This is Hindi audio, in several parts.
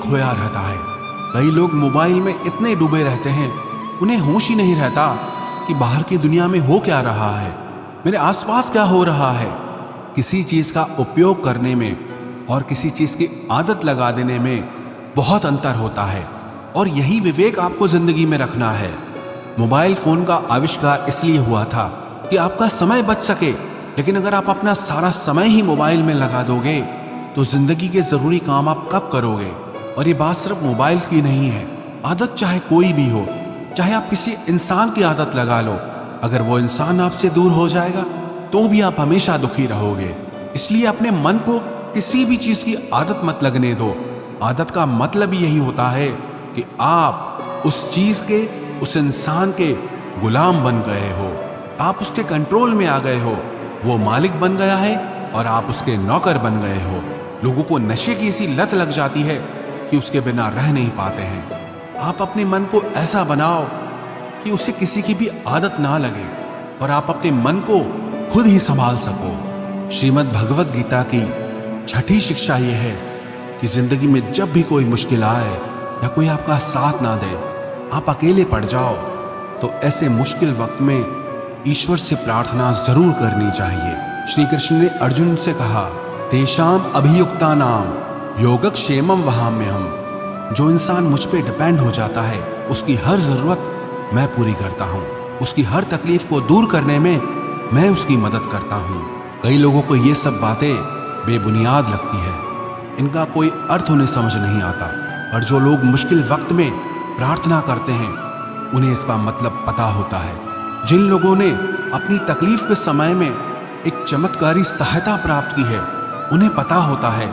खोया रहता है। कई लोग मोबाइल में इतने डूबे रहते हैं, उन्हें होश ही नहीं रहता कि बाहर की दुनिया में हो क्या रहा है, मेरे आसपास क्या हो रहा है। किसी चीज का उपयोग करने में और किसी चीज की आदत लगा देने में बहुत अंतर होता है, और यही विवेक आपको जिंदगी में रखना है। मोबाइल फोन का आविष्कार इसलिए हुआ था कि आपका समय बच सके, लेकिन अगर आप अपना सारा समय ही मोबाइल में लगा दोगे तो जिंदगी के जरूरी काम आप कब करोगे। और ये बात सिर्फ मोबाइल की नहीं है, आदत चाहे कोई भी हो, चाहे आप किसी इंसान की आदत लगा लो, अगर वो इंसान आपसे दूर हो जाएगा तो भी आप हमेशा दुखी रहोगे। इसलिए अपने मन को किसी भी चीज की आदत मत लगने दो। आदत का मतलब ही यही होता है कि आप उस चीज के, उस इंसान के गुलाम बन गए हो, आप उसके कंट्रोल में आ गए हो। वो मालिक बन गया है और आप उसके नौकर बन गए हो। लोगों को नशे की ऐसी लत लग जाती है कि उसके बिना रह नहीं पाते हैं। आप अपने मन को ऐसा बनाओ कि उसे किसी की भी आदत ना लगे और आप अपने मन को खुद ही संभाल सको। श्रीमद् भगवत गीता की छठी शिक्षा यह है कि जिंदगी में जब भी कोई मुश्किल आए या कोई आपका साथ ना दे, आप अकेले पड़ जाओ, तो ऐसे मुश्किल वक्त में ईश्वर से प्रार्थना जरूर करनी चाहिए। श्री कृष्ण ने अर्जुन से कहा, तेषाम अभियुक्ता नाम योगक्षेमम वहाम्यहम्। जो इंसान मुझ पे डिपेंड हो जाता है, उसकी हर जरूरत मैं पूरी करता हूँ, उसकी हर तकलीफ को दूर करने में मैं उसकी मदद करता हूँ। कई लोगों को ये सब बातें बेबुनियाद लगती है, इनका कोई अर्थ उन्हें समझ नहीं आता, और जो लोग मुश्किल वक्त में प्रार्थना करते हैं उन्हें इसका मतलब पता होता है। जिन लोगों ने अपनी तकलीफ के समय में एक चमत्कारी सहायता प्राप्त की है, उन्हें पता होता है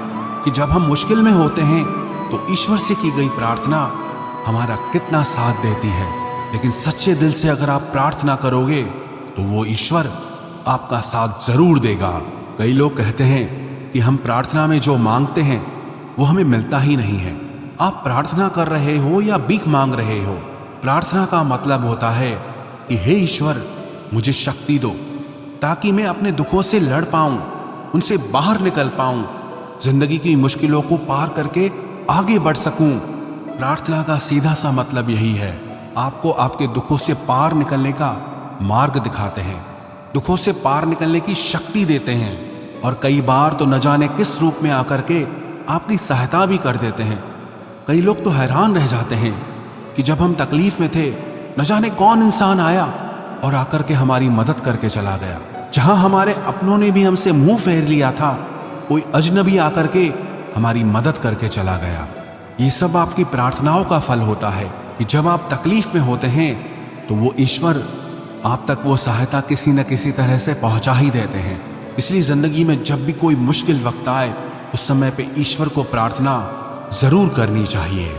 कि जब हम मुश्किल में होते हैं तो ईश्वर से की गई प्रार्थना हमारा कितना साथ देती है। लेकिन सच्चे दिल से अगर आप प्रार्थना करोगे तो वो ईश्वर आपका साथ जरूर देगा। कई लोग कहते हैं कि हम प्रार्थना में जो मांगते हैं वो हमें मिलता ही नहीं है। आप प्रार्थना कर रहे हो या भीख मांग रहे हो, प्रार्थना का मतलब होता है कि हे ईश्वर, मुझे शक्ति दो ताकि मैं अपने दुखों से लड़ पाऊं, उनसे बाहर निकल पाऊं, जिंदगी की मुश्किलों को पार करके आगे बढ़ सकूं। प्रार्थना का सीधा सा मतलब यही है, आपको आपके दुखों से पार निकलने का मार्ग दिखाते हैं, दुखों से पार निकलने की शक्ति देते हैं, और कई बार तो न जाने किस रूप में आकर के आपकी सहायता भी कर देते हैं। कई लोग तो हैरान रह जाते हैं कि जब हम तकलीफ में थे, न जाने कौन इंसान आया और आकर के हमारी मदद करके चला गया। जहां हमारे अपनों ने भी हमसे मुंह फेर लिया था, कोई अजनबी आकर के हमारी मदद करके चला गया। ये सब आपकी प्रार्थनाओं का फल होता है कि जब आप तकलीफ में होते हैं तो वो ईश्वर आप तक वो सहायता किसी न किसी तरह से पहुंचा ही देते हैं। इसलिए जिंदगी में जब भी कोई मुश्किल वक्त आए, उस समय पे ईश्वर को प्रार्थना जरूर करनी चाहिए।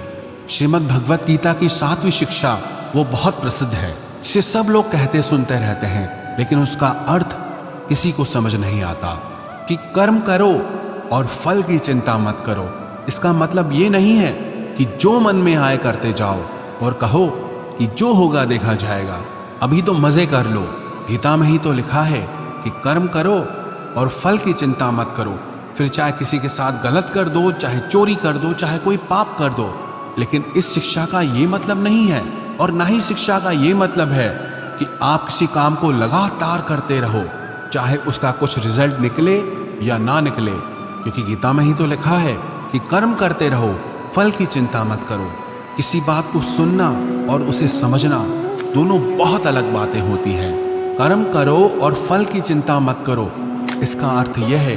श्रीमद् भगवत गीता की 7वीं शिक्षा वो बहुत प्रसिद्ध है, जिसे सब लोग कहते सुनते रहते हैं, लेकिन उसका अर्थ किसी को समझ नहीं आता कि कर्म करो और फल की चिंता मत करो। इसका मतलब ये नहीं है कि जो मन में आए करते जाओ और कहो कि जो होगा देखा जाएगा, अभी तो मजे कर लो। गीता में ही तो लिखा है कि कर्म करो और फल की चिंता मत करो। फिर चाहे किसी के साथ गलत कर दो, चाहे चोरी कर दो, चाहे कोई पाप कर दो, लेकिन इस शिक्षा का ये मतलब नहीं है, और ना ही शिक्षा का ये मतलब है कि आप किसी काम को लगातार करते रहो, चाहे उसका कुछ रिजल्ट निकले या ना निकले, क्योंकि गीता में ही तो लिखा है कि कर्म करते रहो, फल की चिंता मत करो। किसी बात को सुनना और उसे समझना दोनों बहुत अलग बातें होती हैं। कर्म करो और फल की चिंता मत करो, इसका अर्थ यह है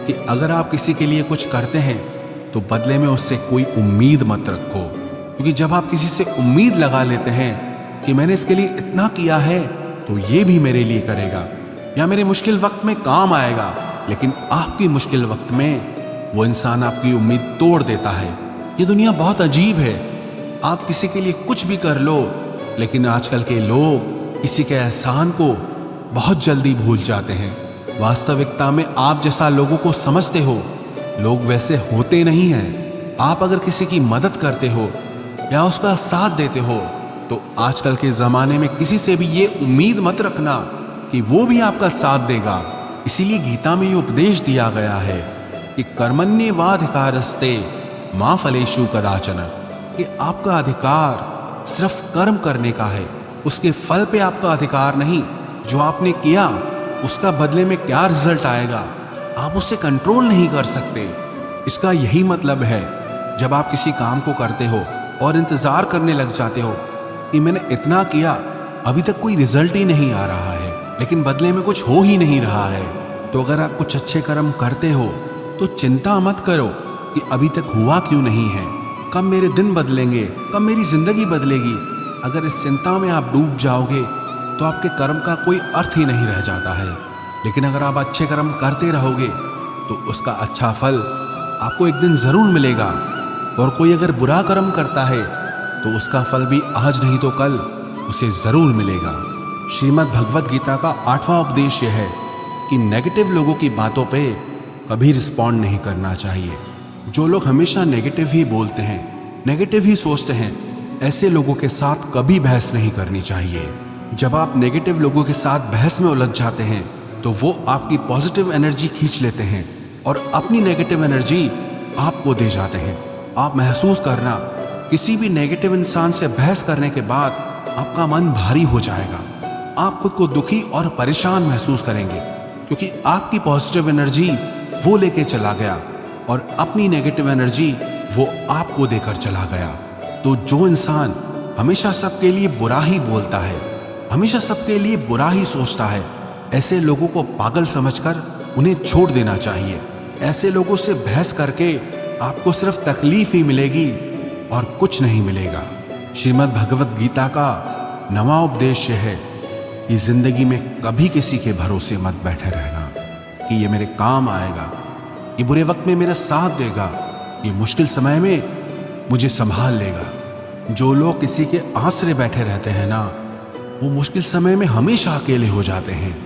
कि अगर आप किसी के लिए कुछ करते हैं तो बदले में उससे कोई उम्मीद मत रखो, क्योंकि जब आप किसी से उम्मीद लगा लेते हैं कि मैंने इसके लिए इतना किया है तो ये भी मेरे लिए करेगा या मेरे मुश्किल वक्त में काम आएगा, लेकिन आपकी मुश्किल वक्त में वो इंसान आपकी उम्मीद तोड़ देता है। ये दुनिया बहुत अजीब है, आप किसी के लिए कुछ भी कर लो, लेकिन आजकल के लोग किसी के एहसान को बहुत जल्दी भूल जाते हैं। वास्तविकता में आप जैसा लोगों को समझते हो, लोग वैसे होते नहीं हैं। आप अगर किसी की मदद करते हो या उसका साथ देते हो तो आजकल के ज़माने में किसी से भी ये उम्मीद मत रखना कि वो भी आपका साथ देगा। इसीलिए गीता में ये उपदेश दिया गया है कि कर्मण्येवाधिकारस्ते मां फलेषु कदाचन, कि आपका अधिकार सिर्फ कर्म करने का है, उसके फल पे आपका अधिकार नहीं। जो आपने किया उसका बदले में क्या रिजल्ट आएगा आप उससे कंट्रोल नहीं कर सकते। इसका यही मतलब है, जब आप किसी काम को करते हो और इंतजार करने लग जाते हो कि मैंने इतना किया, अभी तक कोई रिजल्ट ही नहीं आ रहा है, लेकिन बदले में कुछ हो ही नहीं रहा है, तो अगर आप कुछ अच्छे कर्म करते हो तो चिंता मत करो कि अभी तक हुआ क्यों नहीं है, कब मेरे दिन बदलेंगे, कब मेरी जिंदगी बदलेगी। अगर इस चिंता में आप डूब जाओगे तो आपके कर्म का कोई अर्थ ही नहीं रह जाता है। लेकिन अगर आप अच्छे कर्म करते रहोगे तो उसका अच्छा फल आपको एक दिन जरूर मिलेगा। और कोई अगर बुरा कर्म करता है तो उसका फल भी आज नहीं तो कल उसे जरूर मिलेगा। श्रीमद् भगवत गीता का 8वां उपदेश यह है कि नेगेटिव लोगों की बातों पे कभी रिस्पॉन्ड नहीं करना चाहिए। जो लोग हमेशा नेगेटिव ही बोलते हैं, नेगेटिव ही सोचते हैं, ऐसे लोगों के साथ कभी बहस नहीं करनी चाहिए। जब आप नेगेटिव लोगों के साथ बहस में उलझ जाते हैं तो वो आपकी पॉजिटिव एनर्जी खींच लेते हैं और अपनी नेगेटिव एनर्जी आपको दे जाते हैं। आप महसूस करना, किसी भी नेगेटिव इंसान से बहस करने के बाद आपका मन भारी हो जाएगा। आप खुद को दुखी और परेशान महसूस करेंगे क्योंकि आपकी पॉजिटिव एनर्जी वो लेके चला गया और अपनी नेगेटिव एनर्जी वो आपको देकर चला गया। तो जो इंसान हमेशा सबके लिए बुरा ही बोलता है, हमेशा सबके लिए बुरा ही सोचता है, ऐसे लोगों को पागल समझकर उन्हें छोड़ देना चाहिए। ऐसे लोगों से बहस करके आपको सिर्फ तकलीफ ही मिलेगी और कुछ नहीं मिलेगा। श्रीमद् भगवत गीता का 9वां उपदेश है कि जिंदगी में कभी किसी के भरोसे मत बैठे रहना कि ये मेरे काम आएगा, ये बुरे वक्त में मेरा साथ देगा, ये मुश्किल समय में मुझे संभाल लेगा। जो लोग किसी के आसरे बैठे रहते हैं ना, वो मुश्किल समय में हमेशा अकेले हो जाते हैं।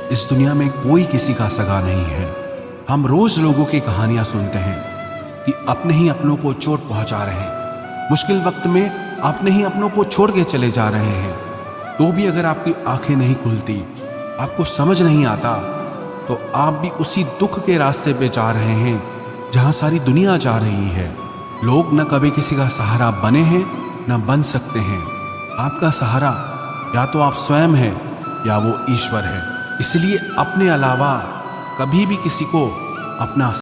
इस दुनिया में कोई किसी का सगा नहीं है। हम रोज लोगों की कहानियां सुनते हैं कि अपने ही अपनों को चोट पहुंचा रहे हैं, मुश्किल वक्त में अपने ही अपनों को छोड़ के चले जा रहे हैं। तो भी अगर आपकी आंखें नहीं खुलती, आपको समझ नहीं आता, तो आप भी उसी दुख के रास्ते पे जा रहे हैं जहां सारी दुनिया जा रही है। लोग न कभी किसी का सहारा बने हैं न बन सकते हैं। आपका सहारा या तो आप स्वयं हैं या वो ईश्वर है। इसलिए अपने अलावा कभी भी किसी को अपना